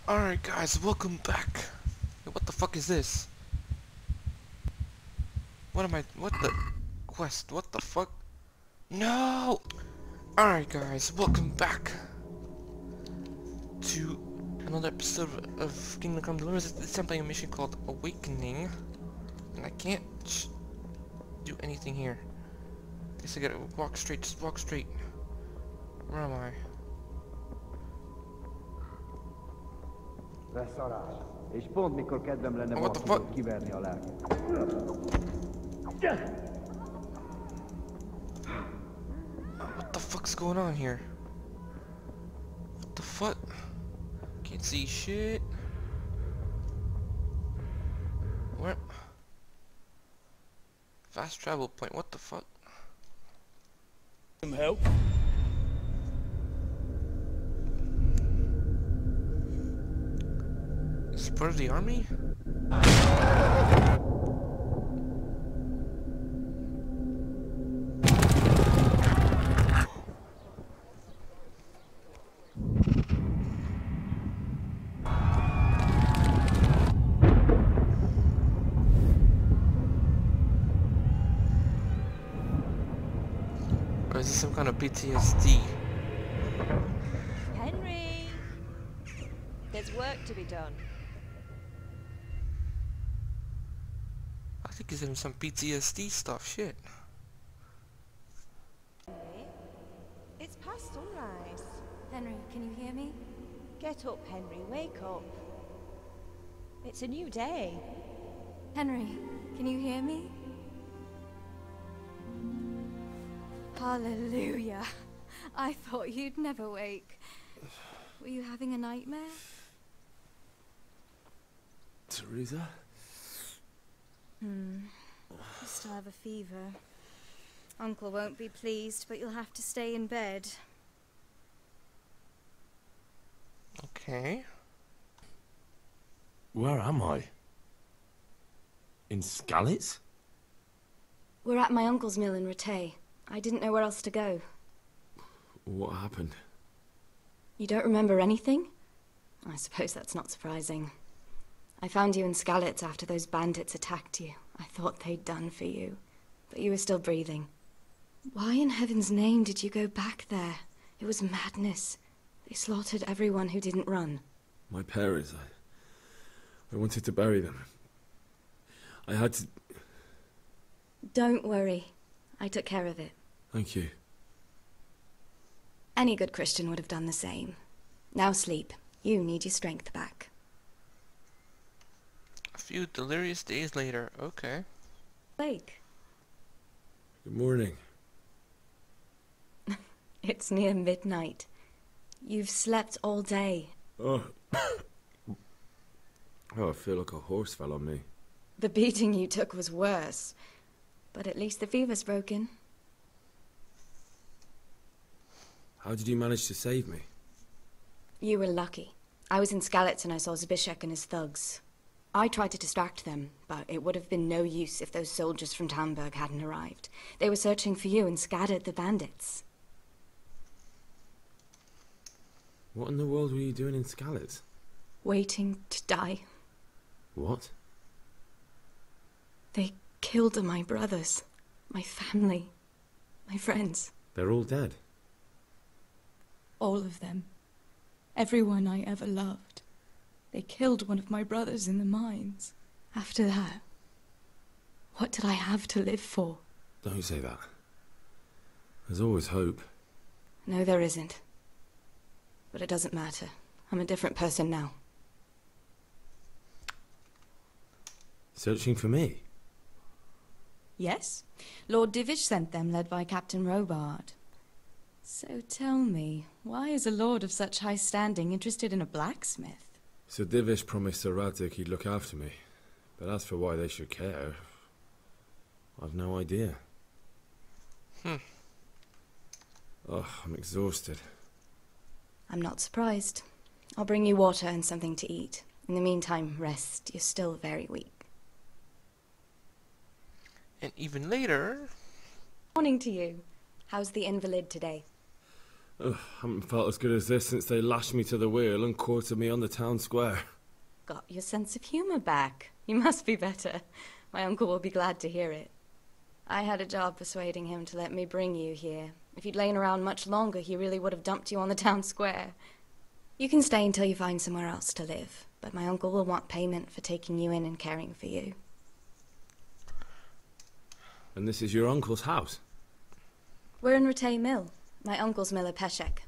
Alright guys, welcome back. Hey, what the fuck is this? What the quest? What the fuck? No! Alright guys, welcome back to another episode of Kingdom Come Deliverance. This time I'm playing a mission called Awakening. And I can't do anything here. Guess I gotta walk straight, just walk straight. Where am I? Leszarás. És pont mikor kedvem lenne What the valakivel fuck? kiverni a lelket. What the fuck's going on here? What the fuck? Can't see shit. Where? Fast travel point, what the fuck? Some help? Is it part of the army? Or is this some kind of PTSD? Henry! There's work to be done. I think he's having some PTSD stuff, shit. Henry? It's past sunrise. Henry, can you hear me? Get up, Henry, wake up. It's a new day. Henry, can you hear me? Hallelujah. I thought you'd never wake. Were you having a nightmare? Teresa? You still have a fever. Uncle won't be pleased, but you'll have to stay in bed. Okay. Where am I? In Skalitz? We're at my uncle's mill in Rattay. I didn't know where else to go. What happened? You don't remember anything? I suppose that's not surprising. I found you in Skalitz after those bandits attacked you. I thought they'd done for you, but you were still breathing. Why in heaven's name did you go back there? It was madness. They slaughtered everyone who didn't run. My parents, I wanted to bury them. I had to... Don't worry. I took care of it. Thank you. Any good Christian would have done the same. Now sleep. You need your strength back. A few delirious days later, okay. Wake. Good morning. It's near midnight. You've slept all day. Oh. Oh, I feel like a horse fell on me. The beating you took was worse. But at least the fever's broken. How did you manage to save me? You were lucky. I was in Skalitz and I saw Zbyszek and his thugs. I tried to distract them, but it would have been no use if those soldiers from Talmberg hadn't arrived. They were searching for you and scattered the bandits. What in the world were you doing in Skalitz? Waiting to die. What? They killed my brothers, my family, my friends. They're all dead. All of them. Everyone I ever loved. They killed one of my brothers in the mines. After that, what did I have to live for? Don't say that. There's always hope. No, there isn't. But it doesn't matter. I'm a different person now. Searching for me? Yes. Lord Divish sent them, led by Captain Robard. So tell me, why is a lord of such high standing interested in a blacksmith? Sir Divish promised Sir Radzig he'd look after me. But as for why they should care, I've no idea. Oh, I'm exhausted. I'm not surprised. I'll bring you water and something to eat. In the meantime, rest. You're still very weak. And even later... Morning to you. How's the invalid today? Ugh, haven't felt as good as this since they lashed me to the wheel and quartered me on the town square. Got your sense of humour back. You must be better. My uncle will be glad to hear it. I had a job persuading him to let me bring you here. If you'd lain around much longer, he really would have dumped you on the town square. You can stay until you find somewhere else to live, but my uncle will want payment for taking you in and caring for you. And this is your uncle's house? We're in Rattay Mill. My uncle's Miller Peshek.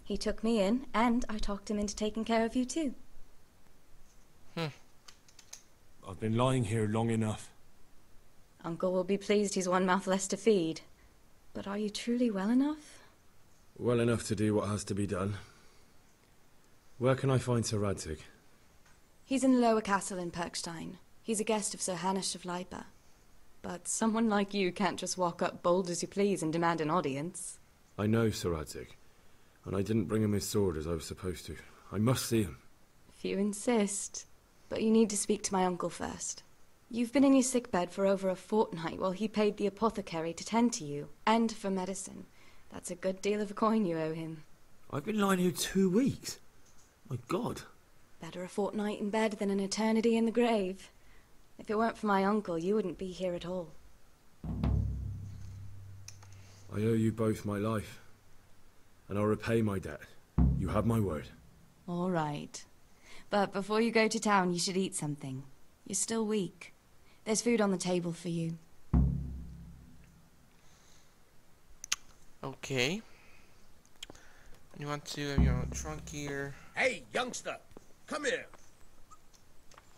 He took me in, and I talked him into taking care of you too. I've been lying here long enough. Uncle will be pleased he's one mouth less to feed. But are you truly well enough? Well enough to do what has to be done. Where can I find Sir Radzig? He's in the lower castle in Perkstein. He's a guest of Sir Hanush of Leipa. But someone like you can't just walk up bold as you please and demand an audience. I know Sir Radzig, and I didn't bring him his sword as I was supposed to. I must see him. If you insist. But you need to speak to my uncle first. You've been in your sickbed for over a fortnight while he paid the apothecary to tend to you, and for medicine. That's a good deal of a coin you owe him. I've been lying here 2 weeks. My God. Better a fortnight in bed than an eternity in the grave. If it weren't for my uncle, you wouldn't be here at all. I owe you both my life, and I'll repay my debt. You have my word. All right. But before you go to town, you should eat something. You're still weak. There's food on the table for you. Okay. You want to have your trunk here. Hey, youngster! Come here!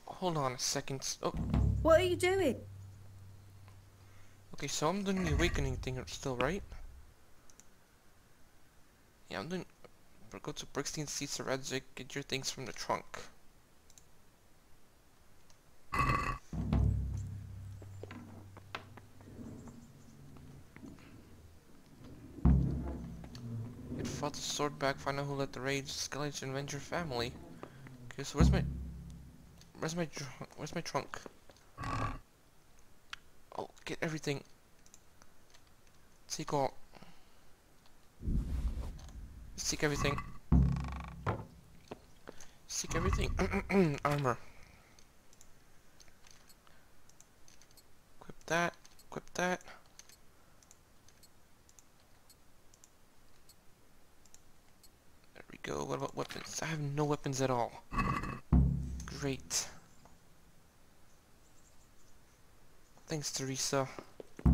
Hold on a second. Oh, What are you doing? okay, so I'm doing the awakening thing still, right? Yeah, I'm doing... Go to Perkstein, see Sir Radzig, get your things from the trunk. Get fought the sword back, find out who let the rage, skeleton, and avenge your family. Okay, so where's my trunk? Oh, get everything. Take all. Seek everything. Seek everything. Armor. Equip that. Equip that. There we go. What about weapons? I have no weapons at all. Great. Thanks, Teresa. I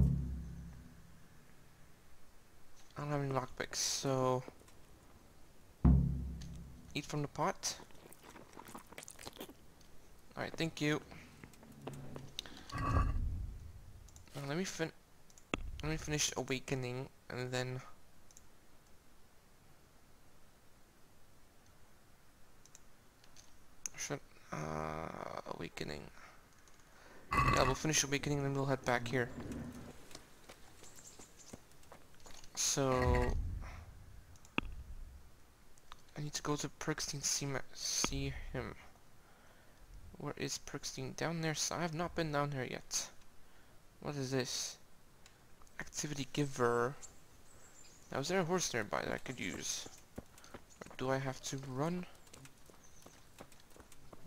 don't have any lockpicks, so... Eat from the pot. Alright, thank you. Now let me finish awakening and then awakening. Yeah, we'll finish awakening and then we'll head back here. So I need to go to Perkstein see him. Where is Perkstein? Down there, so I have not been down there yet. What is this? Activity giver. Now is there a horse nearby that I could use? Or do I have to run?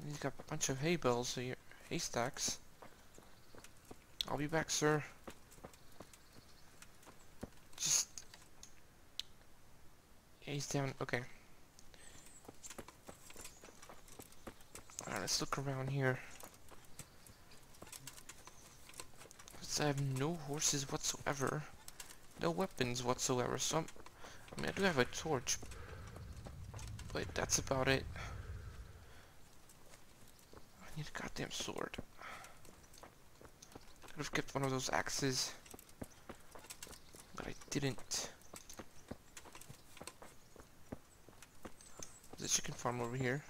He's got a bunch of hay bales here. Haystacks. I'll be back, sir. Just... Yeah, he's down. Okay. Alright, let's look around here. I have no horses whatsoever. No weapons whatsoever. So I mean, I do have a torch. But that's about it. I need a goddamn sword. Could have kept one of those axes. But I didn't. There's a chicken farm over here.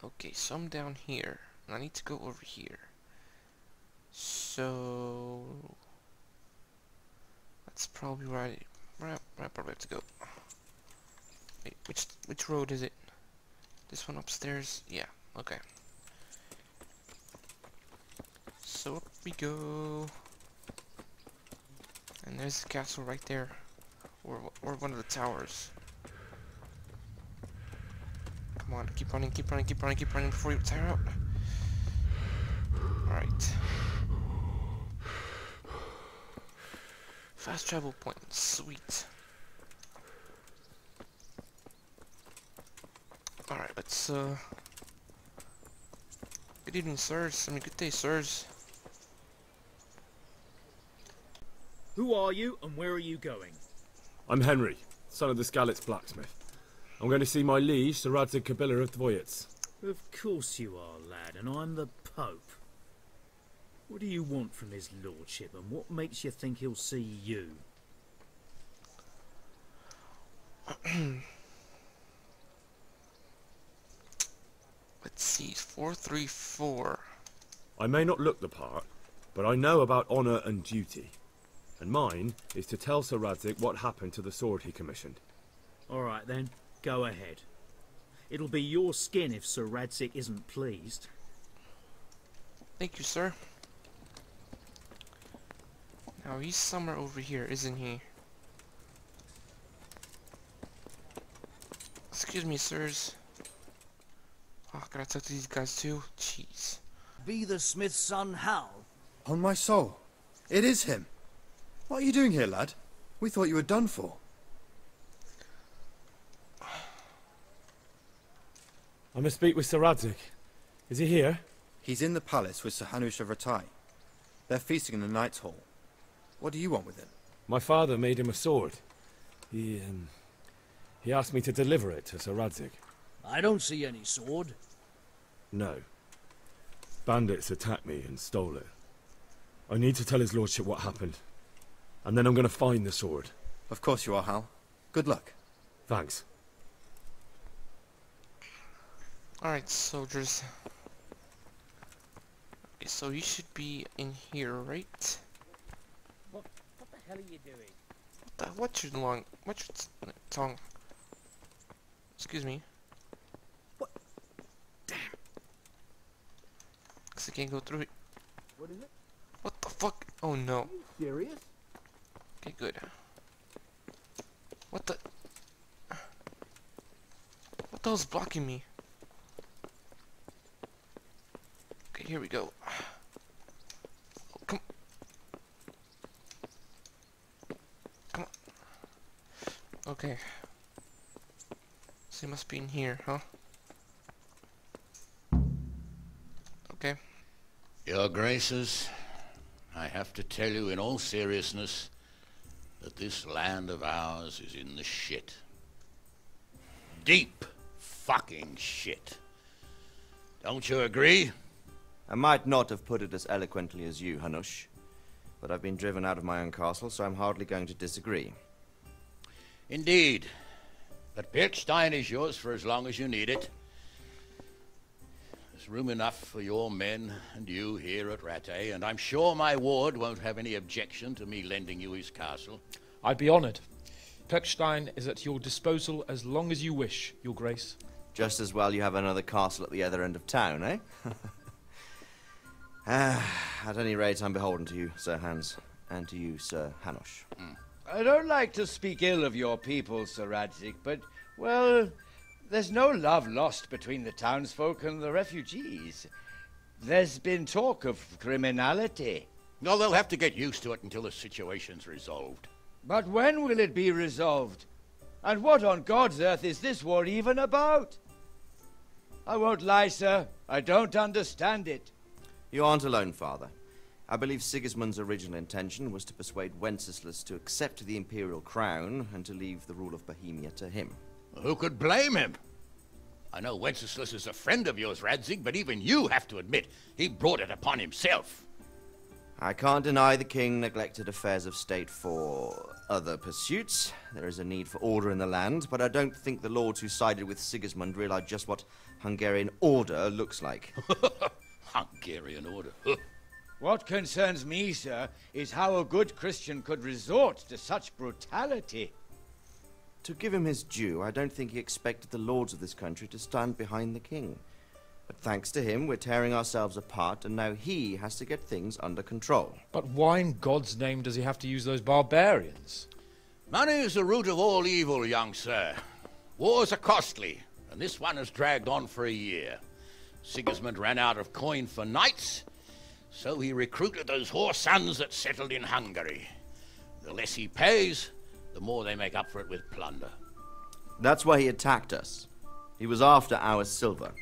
Okay, so I'm down here, and I need to go over here. So that's probably where I probably have to go. Wait, which road is it? This one upstairs? Yeah, okay. So up we go. And there's the castle right there. Or one of the towers. Come on, keep running, keep running, keep running, keep running before you tire out. Alright. Fast travel point, sweet. Alright, let's good evening, sirs. I mean, good day, sirs. Who are you and where are you going? I'm Henry, son of the Skalitz blacksmith. I'm going to see my liege, Sir Radzig Kabila of Dvoyets. Of course you are, lad, and I'm the Pope. What do you want from his lordship, and what makes you think he'll see you? Let's see, 434. I may not look the part, but I know about honour and duty. And mine is to tell Sir Radzig what happened to the sword he commissioned. All right then, go ahead. It'll be your skin if Sir Radzig isn't pleased. Thank you, sir. Now he's somewhere over here, isn't he? Excuse me, sirs. Oh, gotta talk to these guys too? Jeez. Be the smith's son, Hal. On my soul, it is him. What are you doing here, lad? We thought you were done for. I must speak with Sir Radzig. Is he here? He's in the palace with Sir Hanush of Rattay. They're feasting in the Knight's Hall. What do you want with him? My father made him a sword. He asked me to deliver it to Sir Radzig. I don't see any sword. No. Bandits attacked me and stole it. I need to tell his lordship what happened. And then I'm going to find the sword. Of course you are, Hal. Good luck. Thanks. Alright, soldiers. Okay, so you should be in here, right? What the hell are you doing? What's your tongue? Excuse me. What? Damn. Cause I can't go through it. What is it? What the fuck? Oh no. Are you serious? Okay, good. What the hell's blocking me? Okay, here we go. Oh, come on. Okay. So he must be in here, huh? Okay. Your Graces, I have to tell you in all seriousness that this land of ours is in the shit. Deep fucking shit. Don't you agree? I might not have put it as eloquently as you, Hanush, but I've been driven out of my own castle, so I'm hardly going to disagree. Indeed. But Perkstein is yours for as long as you need it. There's room enough for your men and you here at Rattay, and I'm sure my ward won't have any objection to me lending you his castle. I'd be honoured. Perkstein is at your disposal as long as you wish, Your Grace. Just as well you have another castle at the other end of town, eh? At any rate, I'm beholden to you, Sir Hans, and to you, Sir Hanush. I don't like to speak ill of your people, Sir Radzig, but, well, there's no love lost between the townsfolk and the refugees. There's been talk of criminality. No, they'll have to get used to it until the situation's resolved. But when will it be resolved? And what on God's earth is this war even about? I won't lie, sir. I don't understand it. You aren't alone, Father. I believe Sigismund's original intention was to persuade Wenceslas to accept the imperial crown and to leave the rule of Bohemia to him. Who could blame him? I know Wenceslas is a friend of yours, Radzig, but even you have to admit he brought it upon himself. I can't deny the king neglected affairs of state for other pursuits. There is a need for order in the land, but I don't think the lords who sided with Sigismund realized just what Hungarian order looks like. Hungarian order? What concerns me, sir, is how a good Christian could resort to such brutality. To give him his due, I don't think he expected the lords of this country to stand behind the king. But thanks to him, we're tearing ourselves apart, and now he has to get things under control. But why in God's name does he have to use those barbarians? Money is the root of all evil, young sir. Wars are costly, and this one has dragged on for a year. Sigismund ran out of coin for knights, so he recruited those whore sons that settled in Hungary. The less he pays, the more they make up for it with plunder. That's why he attacked us. He was after our silver.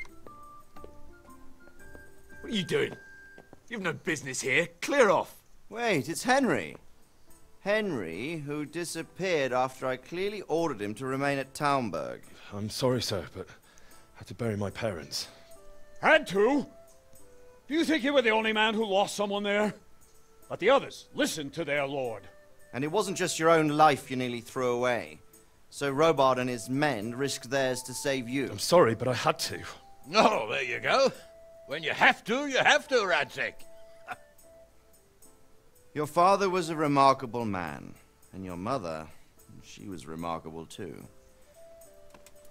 What are you doing? You've no business here. Clear off. Wait, it's Henry. Henry, who disappeared after I clearly ordered him to remain at Townburg. I'm sorry, sir, but I had to bury my parents. Had to? Do you think you were the only man who lost someone there? But the others listened to their lord. And it wasn't just your own life you nearly threw away. So Robard and his men risked theirs to save you. I'm sorry, but I had to. Oh, there you go. When you have to, Radzig. Your father was a remarkable man, and your mother, she was remarkable too.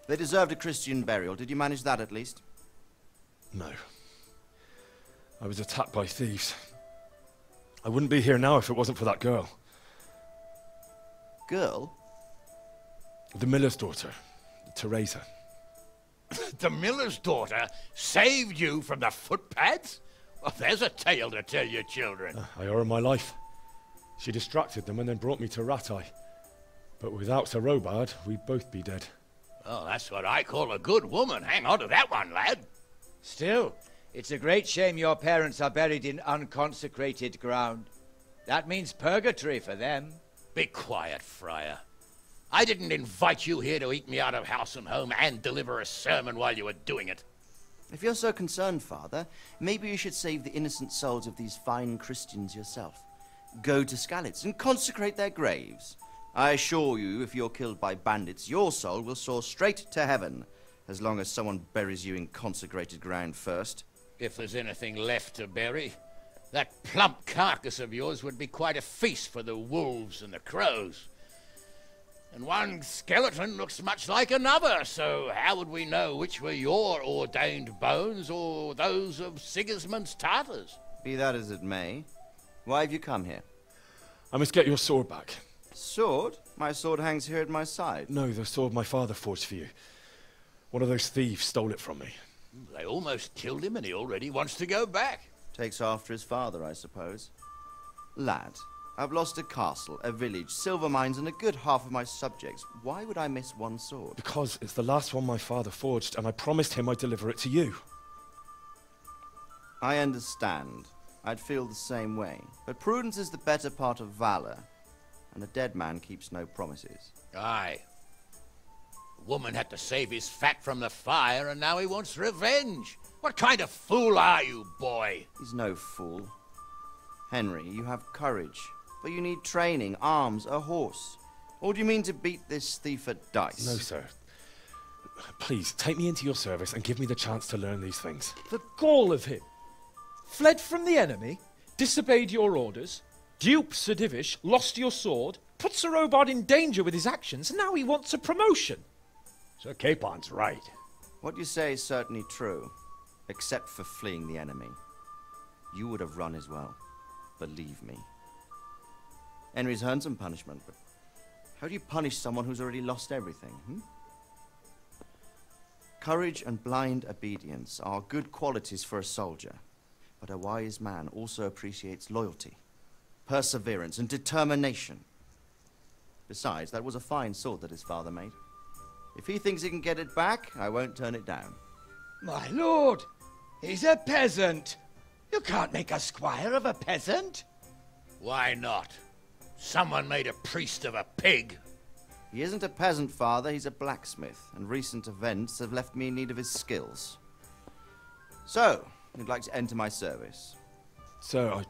They deserved a Christian burial. Did you manage that at least? No. I was attacked by thieves. I wouldn't be here now if it wasn't for that girl. Girl? The miller's daughter, Teresa. The miller's daughter saved you from the footpads? Well, there's a tale to tell your children. I owe her my life. She distracted them and then brought me to Rattay. But without Sir Robard, we'd both be dead. Oh, that's what I call a good woman. Hang on to that one, lad. Still, it's a great shame your parents are buried in unconsecrated ground. That means purgatory for them. Be quiet, friar. I didn't invite you here to eat me out of house and home and deliver a sermon while you were doing it. If you're so concerned, Father, maybe you should save the innocent souls of these fine Christians yourself. Go to Skalitz and consecrate their graves. I assure you, if you're killed by bandits, your soul will soar straight to heaven, as long as someone buries you in consecrated ground first. If there's anything left to bury, that plump carcass of yours would be quite a feast for the wolves and the crows. And one skeleton looks much like another, so how would we know which were your ordained bones or those of Sigismund's Tartars? Be that as it may, why have you come here? I must get your sword back. Sword? My sword hangs here at my side. No, the sword my father forged for you. One of those thieves stole it from me. They almost killed him and he already wants to go back. Takes after his father, I suppose. Lad, I've lost a castle, a village, silver mines, and a good half of my subjects. Why would I miss one sword? Because it's the last one my father forged, and I promised him I'd deliver it to you. I understand. I'd feel the same way. But prudence is the better part of valor, and a dead man keeps no promises. Aye. The woman had to save his fat from the fire, and now he wants revenge. What kind of fool are you, boy? He's no fool. Henry, you have courage, but you need training, arms, a horse. Or do you mean to beat this thief at dice? No, sir. Please, take me into your service and give me the chance to learn these things. The gall of him. Fled from the enemy, disobeyed your orders, duped Sir Divish, lost your sword, put Sir Robard in danger with his actions, and now he wants a promotion. Sir Capon's right. What you say is certainly true, except for fleeing the enemy. You would have run as well, believe me. Henry's earned some punishment, but how do you punish someone who's already lost everything, Courage and blind obedience are good qualities for a soldier, but a wise man also appreciates loyalty, perseverance, and determination. Besides, that was a fine sword that his father made. If he thinks he can get it back, I won't turn it down. My lord, he's a peasant. You can't make a squire of a peasant. Why not? Someone made a priest of a pig. He isn't a peasant, Father, he's a blacksmith, and recent events have left me in need of his skills. So, you'd like to enter my service? Sir,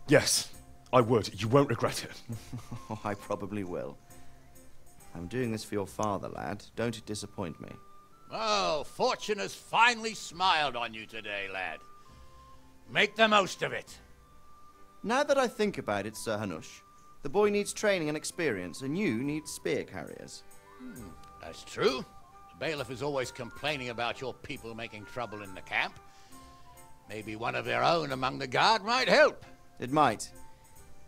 Yes, I would. You won't regret it. I probably will. I'm doing this for your father, lad. Don't disappoint me. Oh, fortune has finally smiled on you today, lad. Make the most of it. Now that I think about it, Sir Hanush, the boy needs training and experience, and you need spear carriers. That's true. bailiff is always complaining about your people making trouble in the camp. Maybe one of their own among the guard might help. It might.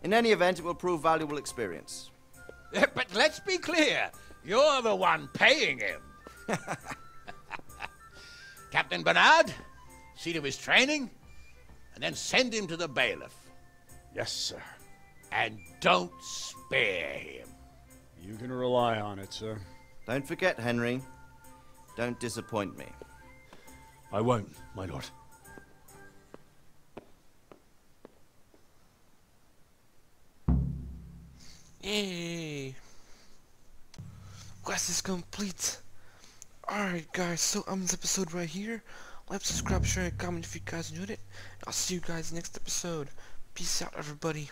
In any event, it will prove valuable experience. But let's be clear, you're the one paying him. Captain Bernard, see to his training, and then send him to the bailiff. Yes, sir. And don't spare him. You can rely on it, sir. Don't forget, Henry. Don't disappoint me. I won't, my lord. Yay! Quest is complete. Alright guys, so this episode right here. Like, subscribe, share, and comment if you guys enjoyed it. I'll see you guys next episode. Peace out, everybody.